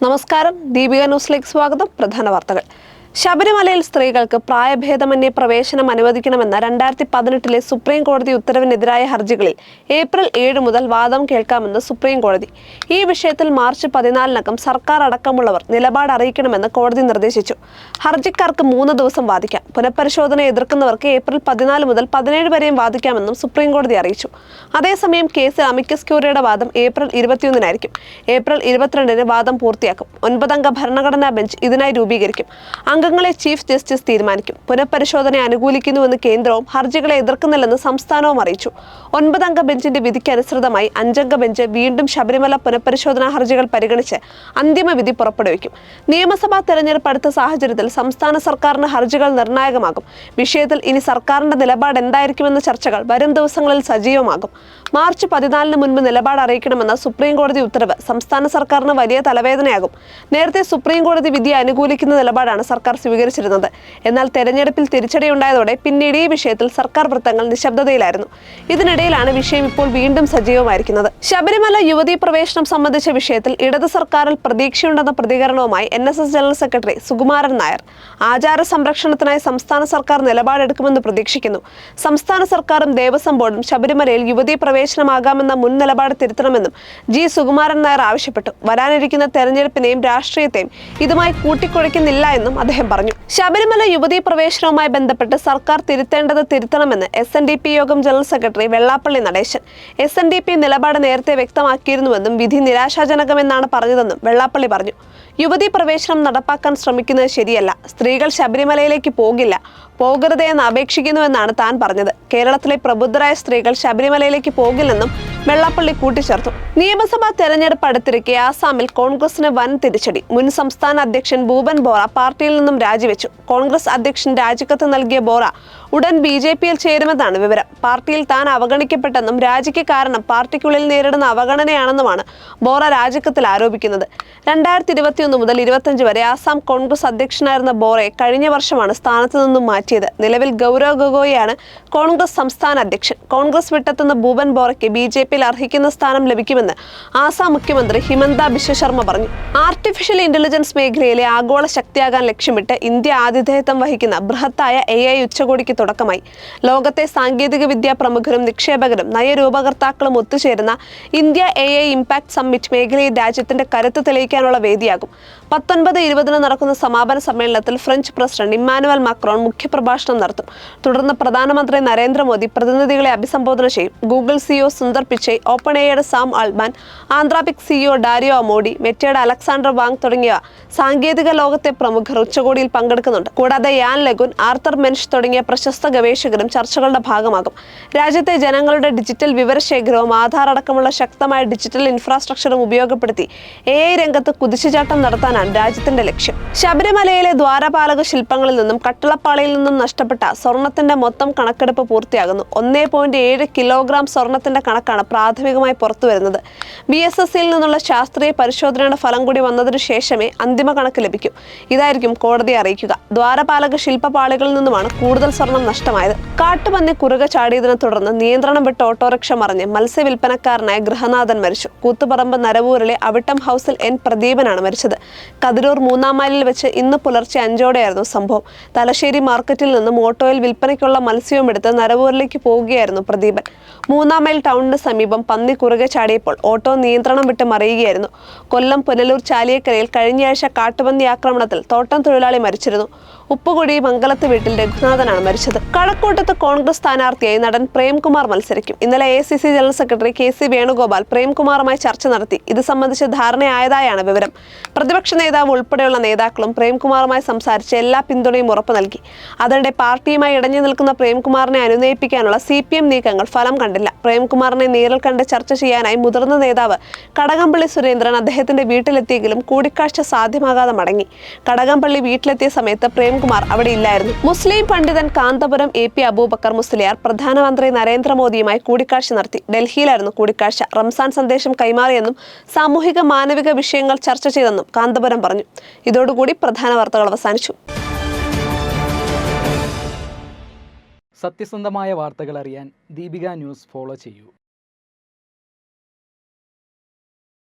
നമസ്കാരം, ദീപിക ന്യൂസിലേക്ക് സ്വാഗതം. പ്രധാന വാർത്തകൾ. ശബരിമലയിൽ സ്ത്രീകൾക്ക് പ്രായഭേദമന്യേ പ്രവേശനം അനുവദിക്കണമെന്ന 2018 സുപ്രീം കോടതി ഉത്തരവിനെതിരായ ഹർജികളിൽ ഏപ്രിൽ 7 മുതൽ വാദം കേൾക്കാമെന്ന് സുപ്രീം കോടതി. ഈ വിഷയത്തിൽ മാർച്ച് 14-നകം സർക്കാർ അടക്കമുള്ളവർ നിലപാട് അറിയിക്കണമെന്ന് കോടതി നിർദ്ദേശിച്ചു. ഹർജിക്കാർക്ക് 3 ദിവസം വാദിക്കാം. പുനഃപരിശോധന എതിർക്കുന്നവർക്ക് ഏപ്രിൽ 14 മുതൽ 17 വരെയും വാദിക്കാമെന്നും സുപ്രീം കോടതി അറിയിച്ചു. അതേസമയം കേസിൽ അമിക്കസ് ക്യൂറിയുടെ വാദം ഏപ്രിൽ 21-നായിരിക്കും. ഏപ്രിൽ 22-ന് വാദം പൂർത്തിയാക്കും. 9-അംഗ ഭരണഘടനാ ബെഞ്ച് ഇതിനായി രൂപീകരിക്കും. അംഗങ്ങളെ ചീഫ് ജസ്റ്റിസ് തീരുമാനിക്കും. പുനഃപരിശോധനയെ അനുകൂലിക്കുന്നുവെന്ന് കേന്ദ്രവും ഹർജികളെ എതിർക്കുന്നില്ലെന്ന് സംസ്ഥാനവും അറിയിച്ചു. 9-അംഗ ബെഞ്ചിന്റെ വിധിക്ക് അനുസൃതമായി 5-അംഗ ബെഞ്ച് വീണ്ടും ശബരിമല പുനഃപരിശോധനാ ഹർജികൾ പരിഗണിച്ച് അന്തിമ വിധി പുറപ്പെടുവിക്കും. നിയമസഭാ തെരഞ്ഞെടുപ്പ് അടുത്ത സാഹചര്യത്തിൽ സംസ്ഥാന സർക്കാരിന് ഹർജികൾ നിർണായകമാകും. വിഷയത്തിൽ ഇനി സർക്കാരിന്റെ നിലപാട് എന്തായിരിക്കുമെന്ന ചർച്ചകൾ വരും ദിവസങ്ങളിൽ സജീവമാകും. മാർച്ച് 14-ന് മുൻപ് നിലപാട് അറിയിക്കണമെന്ന സുപ്രീം കോടതി ഉത്തരവ് സംസ്ഥാന സർക്കാരിന് വലിയ തലവേദനയാകും. നേരത്തെ സുപ്രീം കോടതി വിധിയെ അനുകൂലിക്കുന്ന നിലപാടാണ് സർക്കാർ സ്വീകരിച്ചിരുന്നത്. എന്നാൽ തെരഞ്ഞെടുപ്പിൽ തിരിച്ചടിയുണ്ടായതോടെ പിന്നീട് ഈ വിഷയത്തിൽ സർക്കാർ വൃത്തങ്ങൾ നിശബ്ദതയിലായിരുന്നു. ഇതിനിടയിലാണ് വിഷയം ഇപ്പോൾ വീണ്ടും സജീവമായിരിക്കുന്നത്. ശബരിമല യുവതീ പ്രവേശനം സംബന്ധിച്ച വിഷയത്തിൽ ഇടത് സർക്കാരിൽ പ്രതീക്ഷയുണ്ടെന്ന പ്രതികരണവുമായി NSS general secretary Sukumaran Nair. ആചാര സംരക്ഷണത്തിനായി സംസ്ഥാന സർക്കാർ നിലപാടെടുക്കുമെന്ന് പ്രതീക്ഷിക്കുന്നു. സംസ്ഥാന സർക്കാരും ദേവസ്വം ബോർഡും ശബരിമലയിൽ യുവതീ പ്രവേശനമാകാമെന്ന മുൻ നിലപാട് തിരുത്തണമെന്നും സുകുമാരൻ നായർ ആവശ്യപ്പെട്ടു. വരാനിരിക്കുന്ന തെരഞ്ഞെടുപ്പിനെയും രാഷ്ട്രീയത്തെയും ഇതുമായി കൂട്ടിക്കുഴയ്ക്കുന്നില്ല എന്നും അദ്ദേഹം പറഞ്ഞു. ശബരിമല യുവതീ പ്രവേശനവുമായി ബന്ധപ്പെട്ട് സർക്കാർ തിരുത്തേണ്ടത് തിരുത്തണമെന്ന് SNDP യോഗം general secretary Vellappally Natesan. SNDP നിലപാട് നേരത്തെ വ്യക്തമാക്കിയിരുന്നുവെന്നും വിധി നിരാശാജനകമെന്നാണ് പറഞ്ഞതെന്നും വെള്ളാപ്പള്ളി പറഞ്ഞു. യുവതീ പ്രവേശനം നടപ്പാക്കാൻ ശ്രമിക്കുന്നത് ശരിയല്ല. സ്ത്രീകൾ ശബരിമലയിലേക്ക് പോകരുത് എന്ന് അപേക്ഷിക്കുന്നുവെന്നാണ് താൻ പറഞ്ഞത്. കേരളത്തിലെ പ്രബുദ്ധരായ സ്ത്രീകൾ ശബരിമലയിലേക്ക് പോകില്ലെന്നും വെള്ളാപ്പള്ളി കൂട്ടിച്ചേർത്തു. നിയമസഭാ തെരഞ്ഞെടുപ്പ് അടുത്തിരിക്കെ ആസാമിൽ കോൺഗ്രസിന് വൻ തിരിച്ചടി. മുൻ സംസ്ഥാന അധ്യക്ഷൻ ഭൂപൻ ബോറ പാർട്ടിയിൽ നിന്നും രാജിവെച്ചു. കോൺഗ്രസ് അധ്യക്ഷൻ രാജിക്കത്ത് നൽകിയ ബോറ ഉടൻ BJPയിൽ ചേരുമെന്നാണ് വിവരം. പാർട്ടിയിൽ താൻ അവഗണിക്കപ്പെട്ടെന്നും രാജിക്ക് കാരണം പാർട്ടിക്കുള്ളിൽ നേരിടുന്ന അവഗണനയാണെന്നുമാണ് ബോറ രാജിക്കത്തിൽ ആരോപിക്കുന്നത്. 2021 മുതൽ 25 വരെ ആസാം കോൺഗ്രസ് അധ്യക്ഷനായിരുന്ന ബോറയെ കഴിഞ്ഞ വർഷമാണ് സ്ഥാനത്ത് നിന്നും മാറ്റിയത്. നിലവിൽ ഗൗരവ് ഗൊഗോയിയാണ് കോൺഗ്രസ് സംസ്ഥാന അധ്യക്ഷൻ. കോൺഗ്രസ് വിട്ടെത്തുന്ന ഭൂപൻ ബോറയ്ക്ക് BJPയിൽ അർഹിക്കുന്ന സ്ഥാനം ലഭിക്കുമെന്ന് ആസാം മുഖ്യമന്ത്രി ഹിമന്ത ബിശ്വ ശർമ്മ പറഞ്ഞു. ആർട്ടിഫിഷ്യൽ ഇന്റലിജൻസ് മേഖലയിലെ ആഗോള ശക്തിയാകാൻ ലക്ഷ്യമിട്ട് ഇന്ത്യ ആതിഥേയത്വം വഹിക്കുന്ന ബൃഹത്തായ AI ഉച്ചകോടിക്ക് തുടക്കമായി. ലോകത്തെ സാങ്കേതിക വിദ്യാ പ്രമുഖരും നിക്ഷേപകരും നയരൂപകർത്താക്കളും ഒത്തുചേരുന്ന ഇന്ത്യ AI ഇംപാക്ട് സമ്മിറ്റ് മേഖലയിൽ രാജ്യത്തിന്റെ കരുത്ത് തെളിയിക്കാനുള്ള വേദിയാകും. 19-20 നടക്കുന്ന സമാപന സമ്മേളനത്തിൽ ഫ്രഞ്ച് പ്രസിഡന്റ് ഇമ്മാനുവൽ മാക്രോൺ മുഖ്യപ്രഭാഷണം നടത്തും. തുടർന്ന് പ്രധാനമന്ത്രി നരേന്ദ്രമോദി പ്രതിനിധികളെ അഭിസംബോധന ചെയ്യും. ഗൂഗിൾ CEO സുന്ദർ പിച്ചൈ, ഓപ്പൺഎയുടെ Sam Altman, Anthropic CEO Dario Amodei, മെറ്റയുടെ അലക്സാണ്ടർ വാങ് തുടങ്ങിയ സാങ്കേതിക ലോകത്തെ പ്രമുഖർ ഉച്ചകോടിയിൽ പങ്കെടുക്കുന്നുണ്ട്. കൂടാതെ യാൻ ലെഗുൻ, ആർത്തർ മെൻഷ് തുടങ്ങിയ പ്രശസ്ത ഗവേഷകരും ചർച്ചകളുടെ ഭാഗമാകും. രാജ്യത്തെ ജനങ്ങളുടെ ഡിജിറ്റൽ വിവരശേഖരവും ആധാർ അടക്കമുള്ള ശക്തമായ ഡിജിറ്റൽ ഇൻഫ്രാസ്ട്രക്ചറും ഉപയോഗപ്പെടുത്തി AI രംഗത്ത് കുതിച്ചുചാട്ടം നടത്താനാണ് രാജ്യത്തിന്റെ ലക്ഷ്യം. ശബരിമലയിലെ ദ്വാരപാലക ശില്പങ്ങളിൽ നിന്നും കട്ടിളപ്പാളിയിൽ നിന്നും നഷ്ടപ്പെട്ട സ്വർണത്തിന്റെ മൊത്തം കണക്കെടുപ്പ് പൂർത്തിയാകുന്നു. 1.7 കിലോഗ്രാം സ്വർണത്തിന്റെ കണക്കാണ് പ്രാഥമികമായി പുറത്തുവരുന്നത്. BSSയിൽ നിന്നുള്ള ശാസ്ത്രീയ പരിശോധനയുടെ ഫലം കൂടി വന്നതിനു ശേഷമേ അന്തിമ കണക്ക് ലഭിക്കൂ. ഇതായിരിക്കും കോടതിയെ അറിയിക്കുക. ദ്വാരപാലക ശില്പപാളികളിൽ നിന്നുമാണ് കൂടുതൽ സ്വർണം നഷ്ടമായത്. കാട്ടുപന്നി കുറുകെ ചാടിയതിനെ തുടർന്ന് നിയന്ത്രണം വിട്ട് ഓട്ടോറിക്ഷ മറിഞ്ഞ് മത്സ്യവില്പനക്കാരനായ ഗൃഹനാഥൻ മരിച്ചു. കൂത്തുപറമ്പ് നരവൂരിലെ അവിട്ടം ഹൗസിൽ N പ്രദീപനാണ് മരിച്ചത്. കതിരൂർ 3-ാം മൈലിൽ വെച്ച് ഇന്ന് പുലർച്ചെ 5-ഓടെയായിരുന്നു സംഭവം. തലശ്ശേരി മാർക്കറ്റിൽ നിന്നും ഓട്ടോയിൽ വിൽപ്പനയ്ക്കുള്ള മത്സ്യവും എടുത്ത് നരവൂരിലേക്ക് പോവുകയായിരുന്നു പ്രദീപൻ. 3-ാം മൈൽ ടൗണിന് സമീപം പന്നി കുറുകെ ചാടിയപ്പോൾ ഓട്ടോ നിയന്ത്രണം വിട്ട് മറിയുകയായിരുന്നു. കൊല്ലം പുനലൂർ ചാലിയക്കരയിൽ കഴിഞ്ഞയാഴ്ച കാട്ടുപന്നി ആക്രമണത്തിൽ തോട്ടം തൊഴിലാളി മരിച്ചിരുന്നു. ഉപ്പുകുടി മംഗലത്ത് വീട്ടിൽ രഘുനാഥനാണ് മരിച്ചത്. കഴക്കൂട്ടത്ത് കോൺഗ്രസ് സ്ഥാനാർത്ഥിയായി നടൻ പ്രേംകുമാർ മത്സരിക്കും. ഇന്നലെ AICC general secretary KC Venugopal പ്രേംകുമാറുമായി ചർച്ച നടത്തി. ഇത് സംബന്ധിച്ച് ധാരണയായതായാണ് വിവരം. പ്രതിപക്ഷ നേതാവ് ഉൾപ്പെടെയുള്ള നേതാക്കളും പ്രേംകുമാറുമായി സംസാരിച്ച് എല്ലാ പിന്തുണയും ഉറപ്പു നൽകി. അതിനിടെ പാർട്ടിയുമായി ഇടഞ്ഞു നിൽക്കുന്ന പ്രേംകുമാറിനെ അനുനയിപ്പിക്കാനുള്ള CPM നീക്കങ്ങൾ ഫലം കണ്ടില്ല. പ്രേംകുമാറിനെ നേരിൽ കണ്ട് ചർച്ച ചെയ്യാനായി മുതിർന്ന നേതാവ് കടകംപള്ളി സുരേന്ദ്രൻ അദ്ദേഹത്തിന്റെ വീട്ടിലെത്തിയെങ്കിലും കൂടിക്കാഴ്ച സാധ്യമാകാതെ മടങ്ങി. കടകംപള്ളി വീട്ടിലെത്തിയ സമയത്ത് പ്രേംകുമാർ അവിടെ ഇല്ലായിരുന്നു. മുസ്ലിം പണ്ഡിതൻ കാന്തപുരം AP അബൂബക്കർ മുസ്ലിയാർ പ്രധാനമന്ത്രി നരേന്ദ്രമോദിയുമായി കൂടിക്കാഴ്ച നടത്തി. ഡൽഹിയിലായിരുന്നു കൂടിക്കാഴ്ച. റംസാൻ സന്ദേശം കൈമാറിയെന്നും സാമൂഹിക മാനവിക വിഷയങ്ങൾ ചർച്ച ചെയ്തെന്നും കാന്തപുരം പറഞ്ഞു. ഇതോടുകൂടി പ്രധാന വാർത്തകൾ അവസാനിച്ചു. സത്യസന്ധമായ വാർത്തകൾ അറിയാൻ ദീപിക ന്യൂസ് ഫോളോ ചെയ്യൂ.